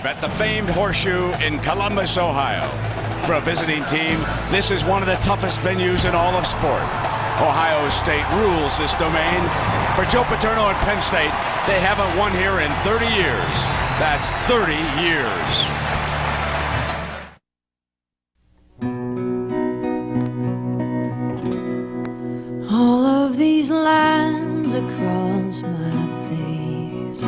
At the famed Horseshoe in Columbus, Ohio. For a visiting team, this is one of the toughest venues in all of sport. Ohio State rules this domain. For Joe Paterno and Penn State, they haven't won here in 30 years. That's 30 years. All of these lines across my face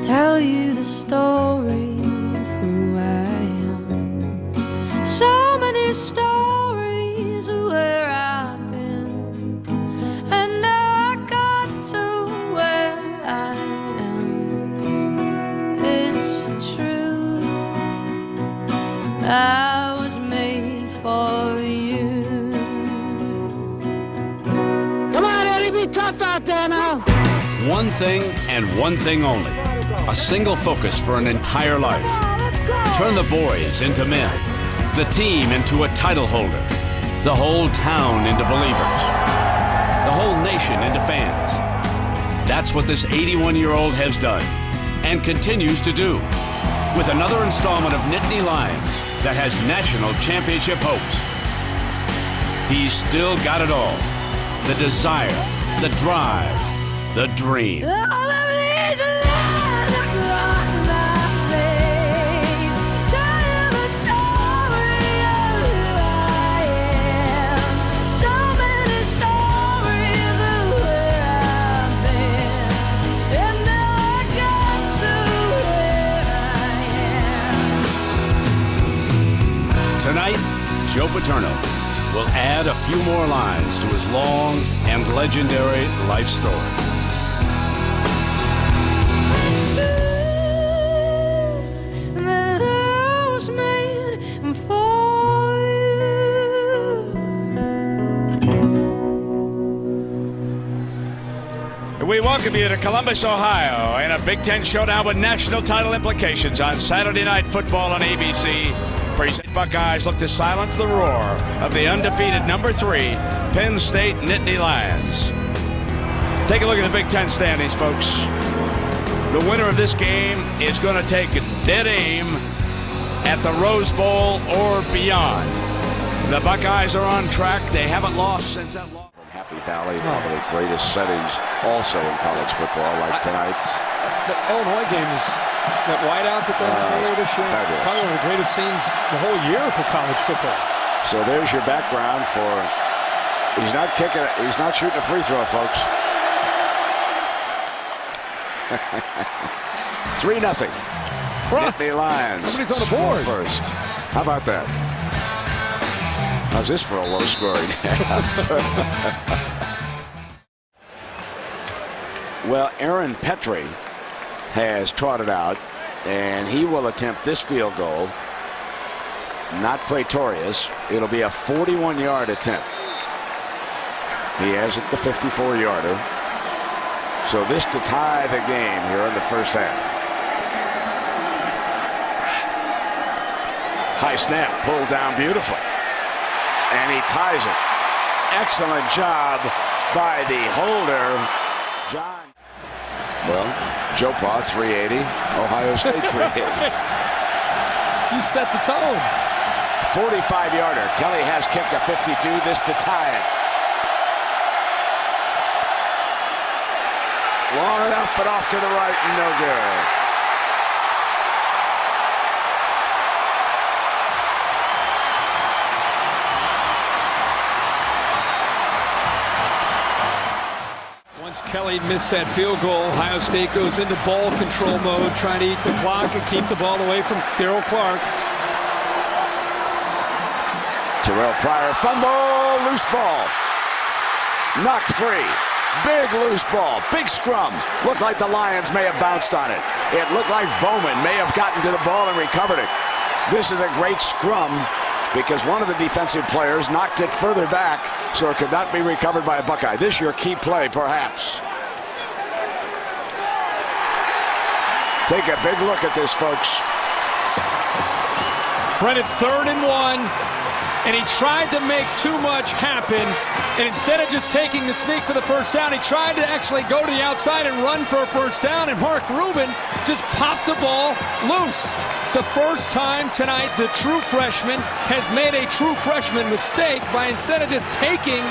tell you the story of who I am. So many stories of where I've been, and now I got to where I am. It's true, I was made for you. Come on, Eddie, be tough out there now. One thing and one thing only. A single focus for an entire life. Turn the boys into men. The team into a title holder. The whole town into believers. The whole nation into fans. That's what this 81-year-old has done and continues to do with another installment of Nittany Lions that has national championship hopes. He's still got it all. The desire, the drive, the dream. All of these lines across my face tell you the story of who I am. So many stories of where I've been, and now I got to where I am. Tonight, Joe Paterno will add a few more lines to his long and legendary life story. That I was made for you. We welcome you to Columbus, Ohio, in a Big Ten showdown with national title implications on Saturday Night Football on ABC. Present Buckeyes look to silence the roar of the undefeated number 3 Penn State Nittany Lions. Take a look at the Big Ten standings, folks. The winner of this game is going to take dead aim at the Rose Bowl or beyond. The Buckeyes are on track. They haven't lost since that loss. Happy Valley, one of the greatest settings also in college football, like tonight's. The Illinois game is that whiteout that they had earlier this year. Fabulous. Probably one of the greatest scenes the whole year for college football. So there's your background for, he's not kicking it, he's not shooting a free throw, folks. 3-0. Nittany Lions. Somebody's on the board. First. How about that? How's this for a low scoring half? Well, Aaron Petrie has trotted out, and he will attempt this field goal. Not Praetorius. It'll be a 41-yard attempt. He has it the 54-yarder. So this to tie the game here in the first half. High snap, pulled down beautifully. And he ties it. Excellent job by the holder, John. Well, Joe Pa, 380. Ohio State, 380. You set the tone. 45-yarder. Kelly has kicked a 52. This to tie it. Long enough, but off to the right and no good. Once Kelly missed that field goal, Ohio State goes into ball control mode, trying to eat the clock and keep the ball away from Darryl Clark. Terrell Pryor, fumble, loose ball. Knocked free. Big loose ball, big scrum. Looked like the Lions may have bounced on it. It looked like Bowman may have gotten to the ball and recovered it. This is a great scrum because one of the defensive players knocked it further back so it could not be recovered by a Buckeye. This your key play, perhaps. Take a big look at this, folks. Brent, it's 3rd and 1. and he tried to make too much happen. And instead of just taking the sneak for the first down, he tried to actually go to the outside and run for a first down, and Mark Rubin just popped the ball loose. It's the first time tonight the true freshman has made a true freshman mistake by, instead of just taking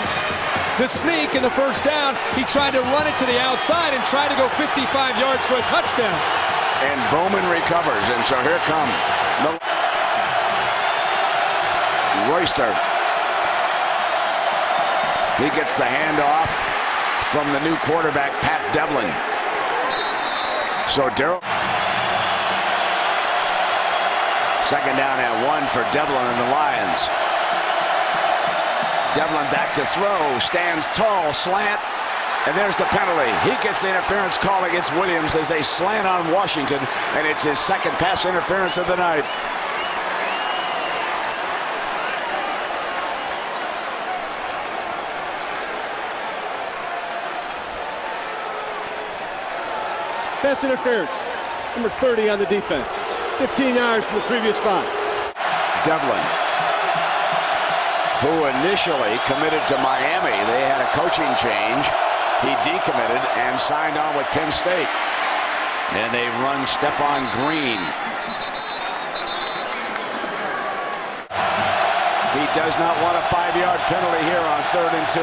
the sneak in the first down, he tried to run it to the outside and try to go 55 yards for a touchdown. And Bowman recovers, and so here come the Royster. He gets the handoff from the new quarterback, Pat Devlin. So Darrell. Second down and 1 for Devlin and the Lions. Devlin back to throw, stands tall, slant, and there's the penalty. He gets the interference call against Williams as they slant on Washington, and it's his second pass interference of the night. Pass interference. Number 30 on the defense. 15 yards from the previous spot. Devlin, who initially committed to Miami. They had a coaching change. He decommitted and signed on with Penn State. And they run Stephon Green. He does not want a 5-yard penalty here on 3rd and 2.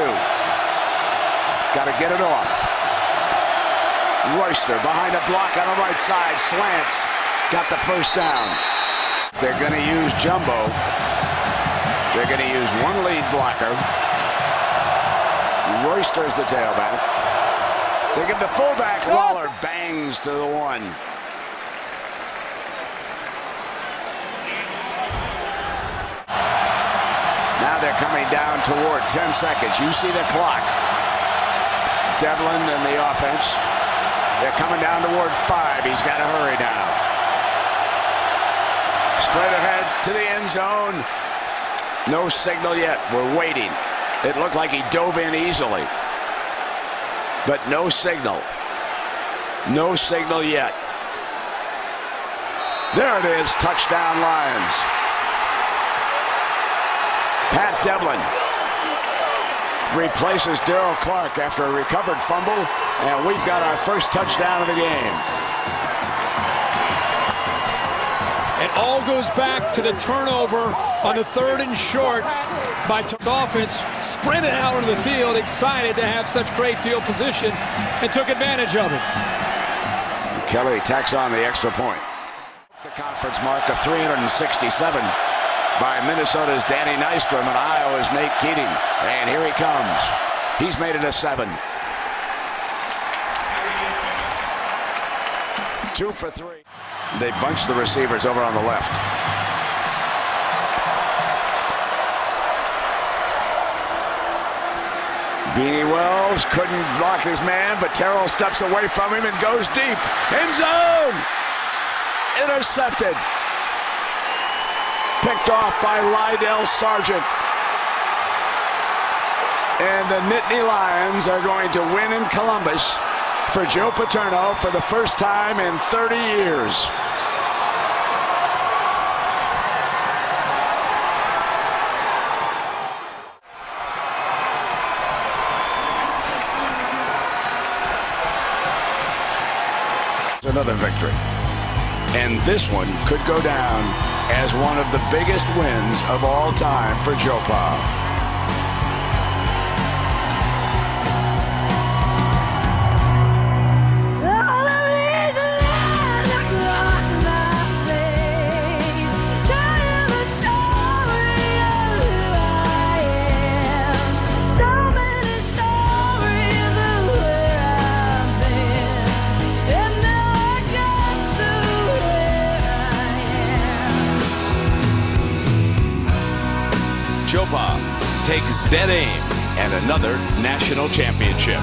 Got to get it off. Royster behind a block on the right side, slants, got the first down. If they're going to use jumbo, they're going to use one lead blocker. Royster's the tailback. They give the fullback, Waller bangs to the 1. Now they're coming down toward 10 seconds. You see the clock. Devlin and the offense. They're coming down toward 5. He's got to hurry now. Straight ahead to the end zone. No signal yet. We're waiting. It looked like he dove in easily. But no signal. No signal yet. There it is. Touchdown Lions. Pat Devlin replaces Darrell Clark after a recovered fumble, and we've got our first touchdown of the game. It all goes back to the turnover on the 3rd and short by offense. Sprinted out onto the field, excited to have such great field position, and took advantage of it. Kelly tacks on the extra point. The conference mark of 367 by Minnesota's Danny Nystrom and Iowa's Nate Keating. And here he comes. He's made it a 7. 2 for 3. They bunch the receivers over on the left. Beanie Wells couldn't block his man, but Terrell steps away from him and goes deep. End zone! Intercepted. Picked off by Lydell Sargent. And the Nittany Lions are going to win in Columbus for Joe Paterno for the first time in 30 years. Another victory. And this one could go down as one of the biggest wins of all time for Joe Pa. Joe Pa takes dead aim and another national championship.